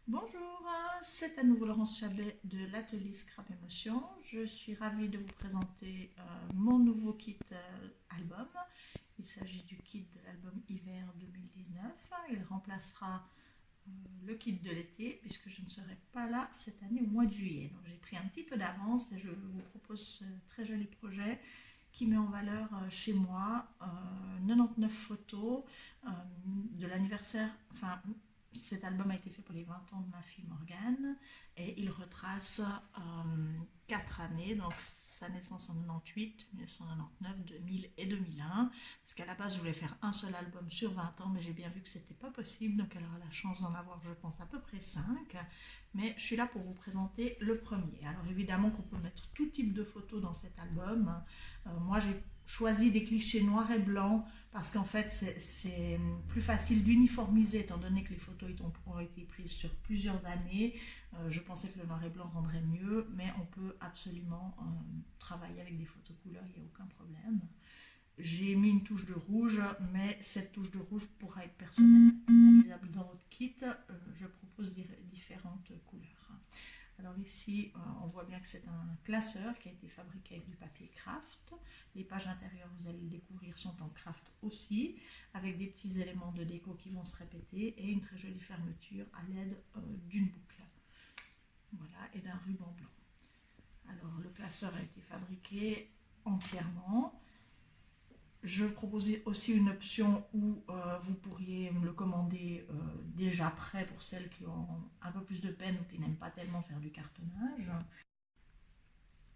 Bonjour, c'est à nouveau Laurence Chabet de l'atelier Scrap Émotion. Je suis ravie de vous présenter mon nouveau kit album. Il s'agit du kit de l'album Hiver 2019. Il remplacera le kit de l'été puisque je ne serai pas là cette année au mois de juillet. Donc j'ai pris un petit peu d'avance et je vous propose ce très joli projet qui met en valeur chez moi 99 photos de l'anniversaire, enfin cet album a été fait pour les 20 ans de ma fille Morgane et il retrace 4 années, donc sa naissance en 98, 1999, 2000 et 2001. Parce qu'à la base, je voulais faire un seul album sur 20 ans, mais j'ai bien vu que c'était pas possible, donc elle aura la chance d'en avoir, je pense, à peu près 5. Mais je suis là pour vous présenter le premier. Alors évidemment qu'on peut mettre tout type de photos dans cet album. Moi, j'ai choisi des clichés noirs et blancs parce qu'en fait c'est plus facile d'uniformiser étant donné que les photos ont été prises sur plusieurs années. Je pensais que le noir et blanc rendrait mieux, mais on peut absolument travailler avec des photos couleurs, il n'y a aucun problème. J'ai mis une touche de rouge, mais cette touche de rouge pourra être personnalisable dans votre kit. Je propose différentes couleurs. Alors ici, on voit bien que c'est un classeur qui a été fabriqué avec du papier craft. Les pages intérieures, vous allez le découvrir, sont en craft aussi, avec des petits éléments de déco qui vont se répéter et une très jolie fermeture à l'aide d'une boucle. Voilà, et d'un ruban blanc. Alors le classeur a été fabriqué entièrement. Je proposais aussi une option où vous pourriez me le commander déjà prêt pour celles qui ont un peu plus de peine ou qui n'aiment pas tellement faire du cartonnage.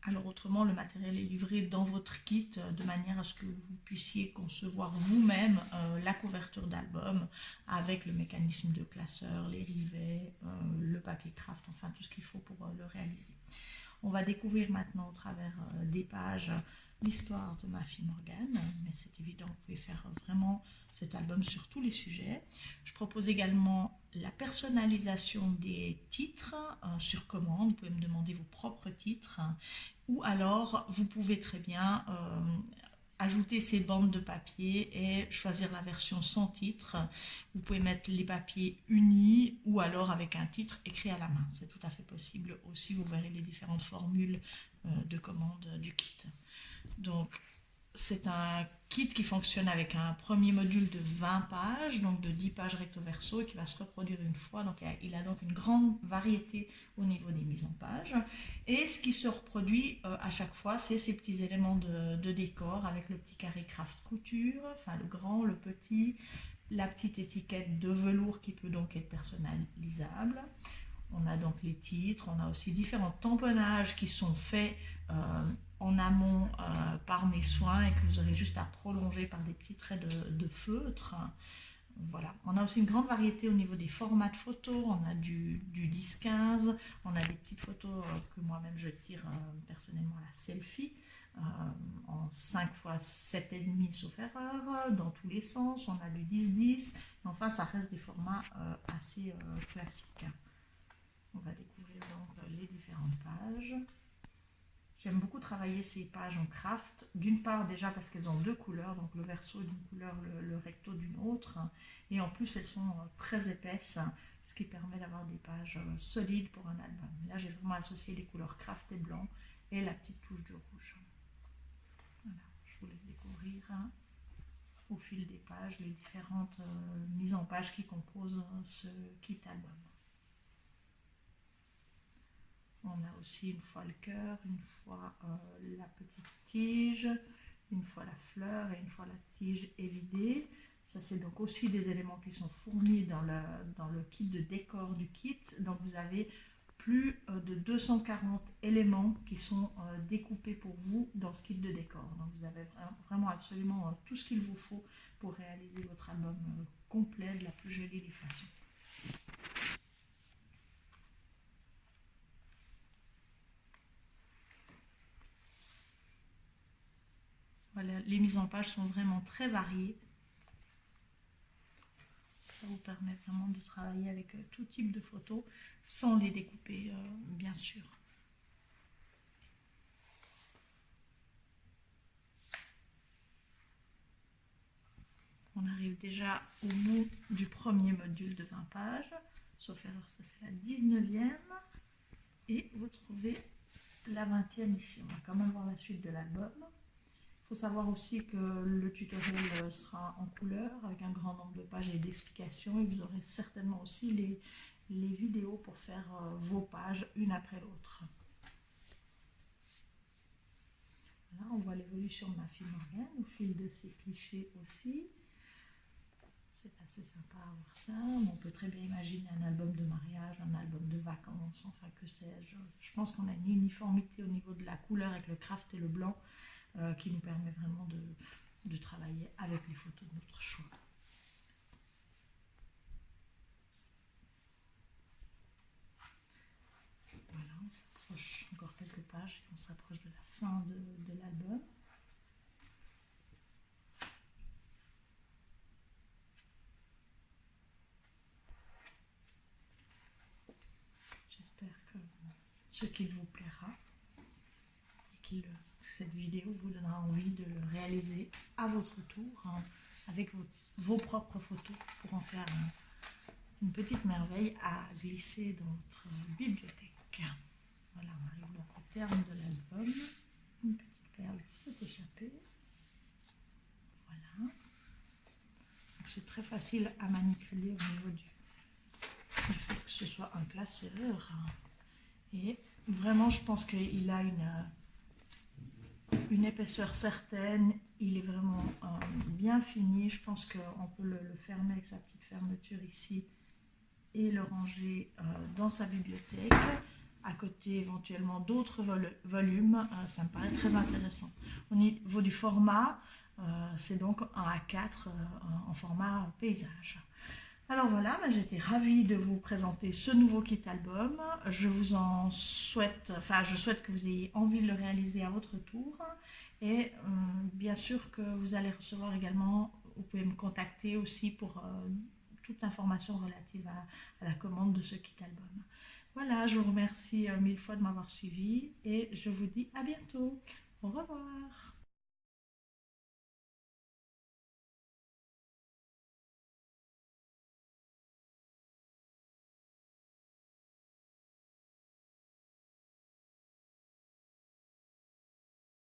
Alors autrement, le matériel est livré dans votre kit de manière à ce que vous puissiez concevoir vous-même la couverture d'album avec le mécanisme de classeur, les rivets, le papier craft, enfin tout ce qu'il faut pour le réaliser. On va découvrir maintenant au travers des pages l'histoire de ma fille Morgane, mais c'est évident, vous pouvez faire vraiment cet album sur tous les sujets. Je propose également la personnalisation des titres sur commande. Vous pouvez me demander vos propres titres, ou alors vous pouvez très bien ajouter ces bandes de papier et choisir la version sans titre. Vous pouvez mettre les papiers unis ou alors avec un titre écrit à la main. C'est tout à fait possible aussi. Vous verrez les différentes formules de commande du kit. Donc, c'est un kit qui fonctionne avec un premier module de 20 pages, donc de 10 pages recto verso, et qui va se reproduire une fois. Donc, il a donc une grande variété au niveau des mises en page. Et ce qui se reproduit à chaque fois, c'est ces petits éléments de décor avec le petit carré craft couture, enfin le grand, le petit, la petite étiquette de velours qui peut donc être personnalisable. On a donc les titres, on a aussi différents tamponnages qui sont faits en amont par mes soins et que vous aurez juste à prolonger par des petits traits de feutre. Voilà. On a aussi une grande variété au niveau des formats de photos. On a du 10-15, on a des petites photos que moi-même je tire personnellement à la selfie. En 5 x 7,5 sauf erreur, dans tous les sens. On a du 10-10. Enfin, ça reste des formats assez classiques. On va découvrir donc les différentes pages. J'aime beaucoup travailler ces pages en craft, d'une part déjà parce qu'elles ont deux couleurs, donc le verso d'une couleur, le recto d'une autre, et en plus elles sont très épaisses, ce qui permet d'avoir des pages solides pour un album. Là j'ai vraiment associé les couleurs craft et blanc et la petite touche de rouge. Voilà, je vous laisse découvrir au fil des pages les différentes mises en page qui composent ce kit album. On a aussi une fois le cœur, une fois la petite tige, une fois la fleur et une fois la tige est vidée. Ça, c'est donc aussi des éléments qui sont fournis dans le kit de décor du kit. Donc, vous avez plus de 240 éléments qui sont découpés pour vous dans ce kit de décor. Donc, vous avez vraiment absolument tout ce qu'il vous faut pour réaliser votre album complet de la plus jolie des façons. Voilà, les mises en page sont vraiment très variées. Ça vous permet vraiment de travailler avec tout type de photos sans les découper, bien sûr. On arrive déjà au bout du premier module de 20 pages. sauf erreur, ça c'est la 19e. Et vous trouvez la 20e ici. On va quand même voir la suite de l'album. Il faut savoir aussi que le tutoriel sera en couleur avec un grand nombre de pages et d'explications. Et vous aurez certainement aussi les vidéos pour faire vos pages une après l'autre. Voilà, on voit l'évolution de ma fille Morgane au fil de ses clichés aussi. C'est assez sympa à voir ça. On peut très bien imaginer un album de mariage, un album de vacances, enfin que sais-je. Je pense qu'on a une uniformité au niveau de la couleur avec le craft et le blanc qui nous permet vraiment de travailler avec les photos de notre choix. Voilà, on s'approche encore quelques pages et on s'approche de la fin de l'album. J'espère que ce qu'il vous plaira et que cette vidéo vous donnera envie de le réaliser à votre tour, hein, avec vos propres photos pour en faire une petite merveille à glisser dans votre bibliothèque. Voilà, on arrive donc au terme de l'album. Une petite perle qui s'est échappée. Voilà. C'est très facile à manipuler au niveau du fait que ce soit un classeur. Et vraiment, je pense qu'il a une épaisseur certaine. Il est vraiment bien fini. Je pense qu'on peut le fermer avec sa petite fermeture ici et le ranger dans sa bibliothèque. À côté éventuellement d'autres volumes, ça me paraît très intéressant. Au niveau du format, c'est donc un A4 en format paysage. Alors voilà, j'étais ravie de vous présenter ce nouveau kit album. Je souhaite que vous ayez envie de le réaliser à votre tour. Et bien sûr que vous allez recevoir également, vous pouvez me contacter aussi pour toute information relative à la commande de ce kit album. Voilà, je vous remercie mille fois de m'avoir suivi et je vous dis à bientôt. Au revoir.